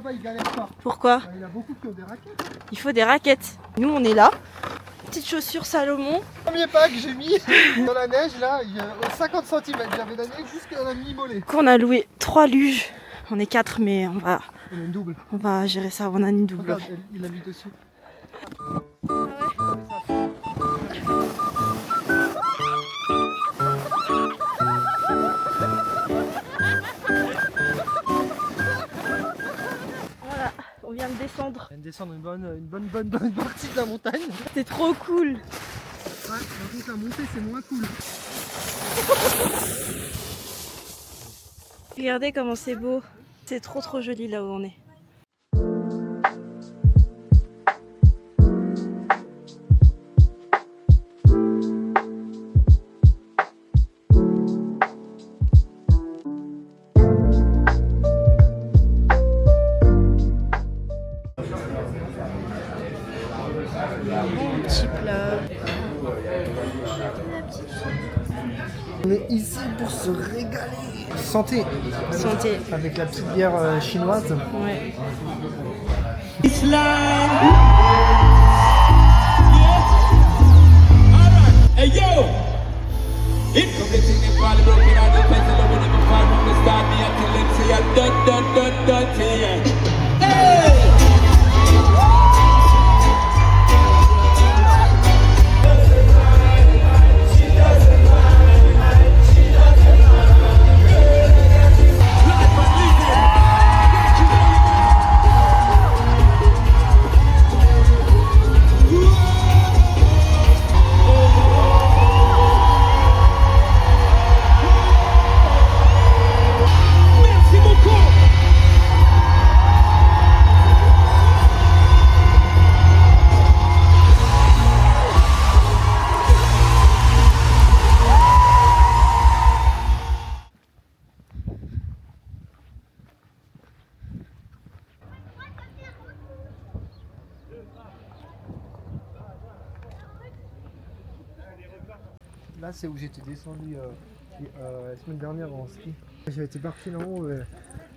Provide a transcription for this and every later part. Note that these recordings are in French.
là-bas il galère pas. Pourquoi? Il y en a beaucoup qui ont des raquettes. Il faut des raquettes. Nous on est là. Petites chaussures Salomon. Premier pas que j'ai mis dans la neige là, il y a 50 cm. J'avais la neige jusqu'à la mi-mollet. On a loué 3 luges. On est 4 mais on va une double. On va gérer ça, on a une double. Regarde, il habite dessus. Voilà, on vient de descendre. On vient de descendre une bonne partie de la montagne. C'est trop cool. Ouais, par contre la montée c'est moins cool. Regardez comment c'est beau. C'est trop joli là où on est. Bon petit plat. On est ici pour se régaler. Santé. Santé. Avec la petite bière chinoise. Ouais. Hey yo! It come the thing in fall broken and the pencil over the fall from the start me until them say I'm done yeah. Hey! Là c'est où j'étais descendu la semaine dernière en ski. J'avais été parti en haut,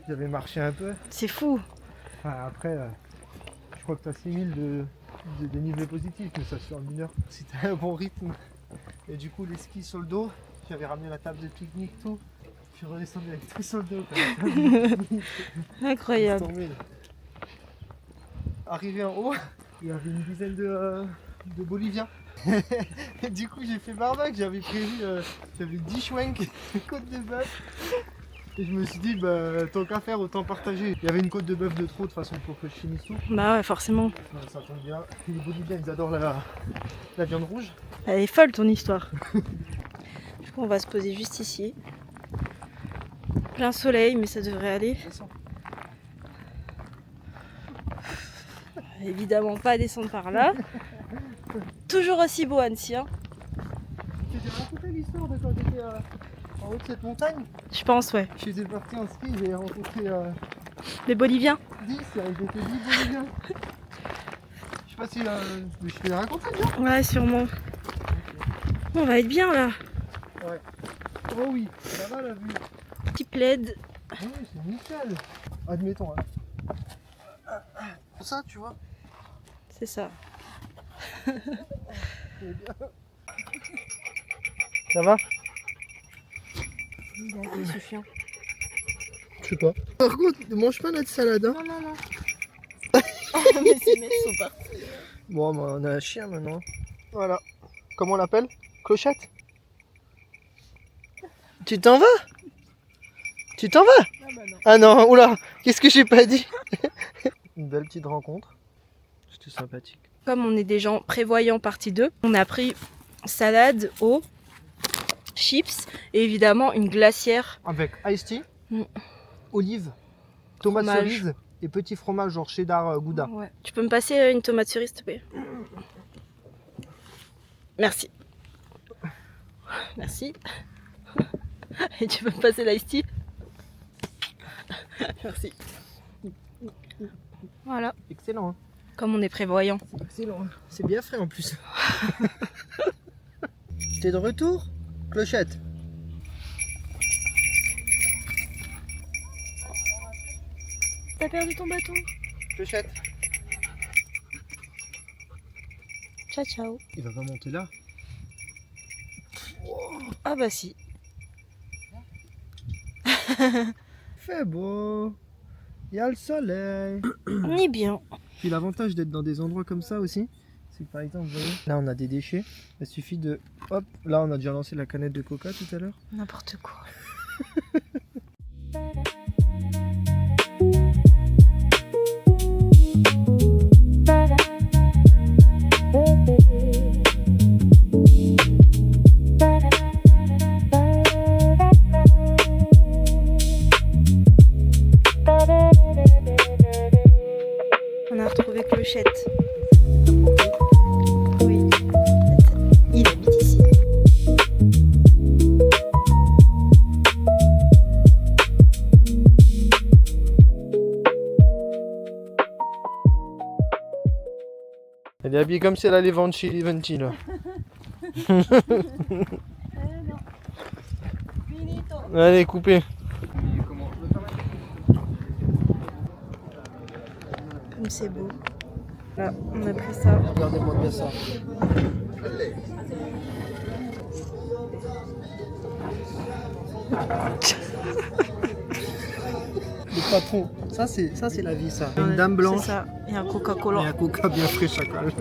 j'avais marché un peu. C'est fou. Enfin, après, je crois que tu as 6000 de dénivelé positif, mais ça sur une heure. Si tu as un bon rythme. Et du coup les skis sur le dos, j'avais ramené la table de pique-nique, tout. Je suis redescendu avec tout sur le dos. Incroyable. Arrivé en haut, il y avait une dizaine de Boliviens. Et du coup j'ai fait barbac, j'avais prévu, j'avais 10 schwenks, côte de bœuf. Et je me suis dit, bah, tant qu'à faire, autant partager. Il y avait une côte de bœuf de trop de toute façon pour que je finisse tout. Bah ouais, forcément. Ouais, ça tombe bien. Les Boliviens ils adorent la viande rouge. Elle est folle ton histoire. Du coup on va se poser juste ici. Plein soleil mais ça devrait aller. Évidemment pas descendre par là. Toujours aussi beau Annecy. Hein. Tu t'es raconté l'histoire de quand j'étais en haut de cette montagne? Je pense ouais. J'étais parti en ski, j'ai rencontré Les Boliviens. 10, j'étais 10 Boliviens. Je sais pas si je te l'ai raconté bien. Ouais sûrement. On va être bien là. Ouais. Oh oui, ça va la vue. Petit plaid. Oui, c'est nickel. Admettons. Hein. Ça, tu vois. C'est ça. Ça va? C'est suffisant. Je sais pas. Par contre, ne mange pas notre salade. Hein. Non. Mais ces mecs sont partis. Bon, bah, on a un chien maintenant. Voilà. Comment on l'appelle? Clochette? Tu t'en vas? Tu t'en vas? Ah bah non. Ah non, oula, qu'est-ce que j'ai pas dit? Une belle petite rencontre. C'était sympathique. Comme on est des gens prévoyants partie 2, on a pris salade, eau, chips et évidemment une glacière. Avec iced tea, Mm. olive, tomate Fromage. cerise et petit fromage genre cheddar gouda. Ouais. Tu peux me passer une tomate cerise s'il te plaît? Merci. Merci. Et tu peux me passer l'ice tea? Merci. Voilà. Excellent. Hein. Comme on est prévoyant. Excellent. Hein. C'est bien frais en plus. T'es de retour, Clochette? T'as perdu ton bâton. Clochette. Ciao ciao. Il va pas monter là. Ah bah si. Fait beau. Il y a le soleil. On est bien. Puis l'avantage d'être dans des endroits comme ça aussi, c'est que par exemple, vous voyez, là on a des déchets. Il suffit de... Hop, là on a déjà lancé la canette de coca tout à l'heure. N'importe quoi. On a retrouvé Clochette. Oui. Il habite ici. Elle est habillée comme si elle allait vendre chez Levanti là. Allez, coupez. Comme c'est beau. Là, on a pris ça. Regardez-moi bien ça. Le patron, ça c'est la vie ça. Une dame blanche C'est ça. Et un et Coca-Cola. un coca bien frais chacal.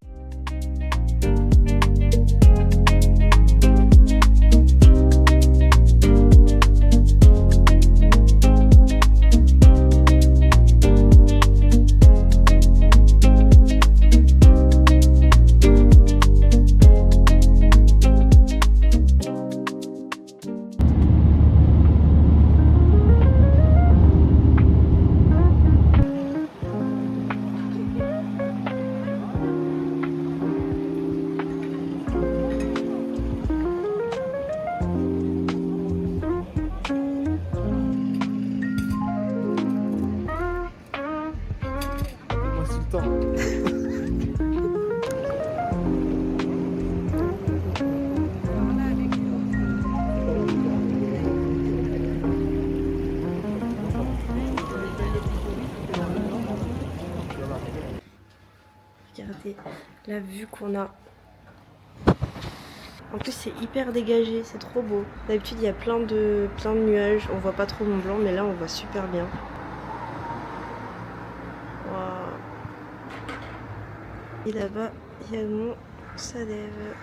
Moi c'est le temps. Regardez la vue qu'on a. En plus c'est hyper dégagé, c'est trop beau. D'habitude il y a plein de nuages, on voit pas trop Mont Blanc mais là on voit super bien. Waouh. Et là-bas il y a le Mont Salève.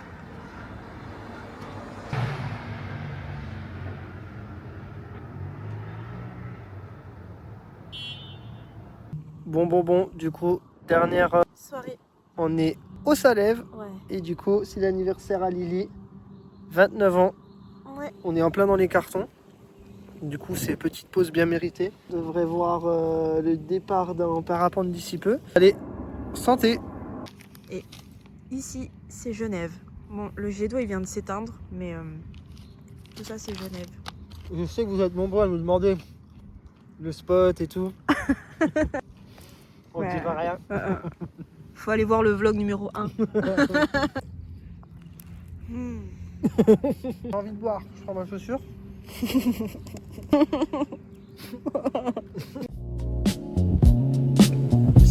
Bon, du coup, dernière, Soirée. on est au Salève. Ouais. Et du coup, c'est l'anniversaire à Lily. 29 ans. Ouais. On est en plein dans les cartons. Du coup, c'est petite pause bien méritée. On devrait voir le départ d'un parapente d'ici peu. Allez, santé! Ici c'est Genève. Bon le jet d'eau il vient de s'éteindre mais tout ça c'est Genève. Je sais que vous êtes nombreux à nous demander le spot et tout. On ne Ouais. dira rien. Faut aller voir le vlog numéro 1. J'ai envie de boire. Je prends ma chaussure.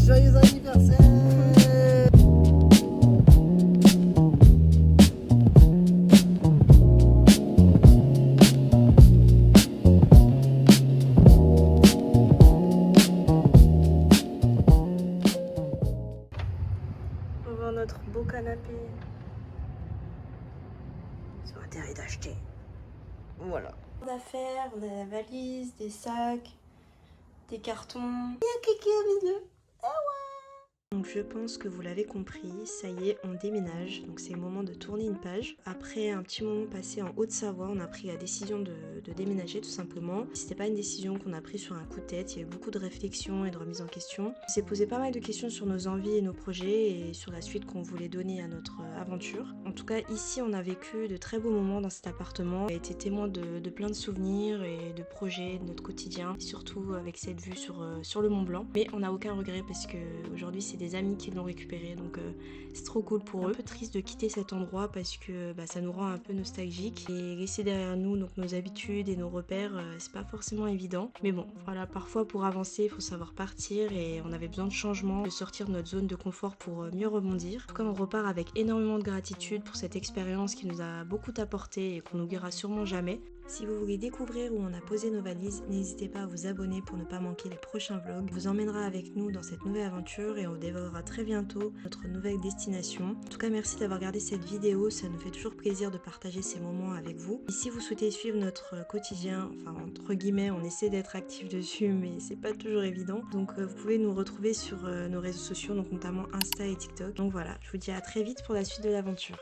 Joyeux anniversaire! On va voir notre beau canapé. Ils ont intérêt d'acheter. Voilà. D'affaires, on a la valise, des sacs, des cartons. Il y a Kiki au milieu. Ah ouais. Donc je pense que vous l'avez compris, ça y est, on déménage. Donc c'est le moment de tourner une page. Après un petit moment passé en Haute-Savoie, on a pris la décision de déménager tout simplement. C'était pas une décision qu'on a prise sur un coup de tête. Il y a eu beaucoup de réflexions et de remises en question. On s'est posé pas mal de questions sur nos envies et nos projets et sur la suite qu'on voulait donner à notre aventure. En tout cas, ici, on a vécu de très beaux moments dans cet appartement. On a été témoin de plein de souvenirs et de projets de notre quotidien, et surtout avec cette vue sur le Mont Blanc. Mais on n'a aucun regret parce que aujourd'hui, c'est des amis qui l'ont récupéré, donc c'est trop cool pour eux. Un peu triste de quitter cet endroit parce que ça nous rend un peu nostalgique et laisser derrière nous donc nos habitudes et nos repères, c'est pas forcément évident. Mais bon, voilà, parfois pour avancer, il faut savoir partir et on avait besoin de changement, de sortir de notre zone de confort pour mieux rebondir. En tout cas, on repart avec énormément de gratitude pour cette expérience qui nous a beaucoup apporté et qu'on n'oubliera sûrement jamais. Si vous voulez découvrir où on a posé nos valises, n'hésitez pas à vous abonner pour ne pas manquer les prochains vlogs. On vous emmènera avec nous dans cette nouvelle aventure et on dévorera très bientôt notre nouvelle destination. En tout cas, merci d'avoir regardé cette vidéo, ça nous fait toujours plaisir de partager ces moments avec vous. Et si vous souhaitez suivre notre quotidien, enfin entre guillemets, on essaie d'être actif dessus, mais c'est pas toujours évident. Donc vous pouvez nous retrouver sur nos réseaux sociaux, donc notamment Insta et TikTok. Donc voilà, je vous dis à très vite pour la suite de l'aventure.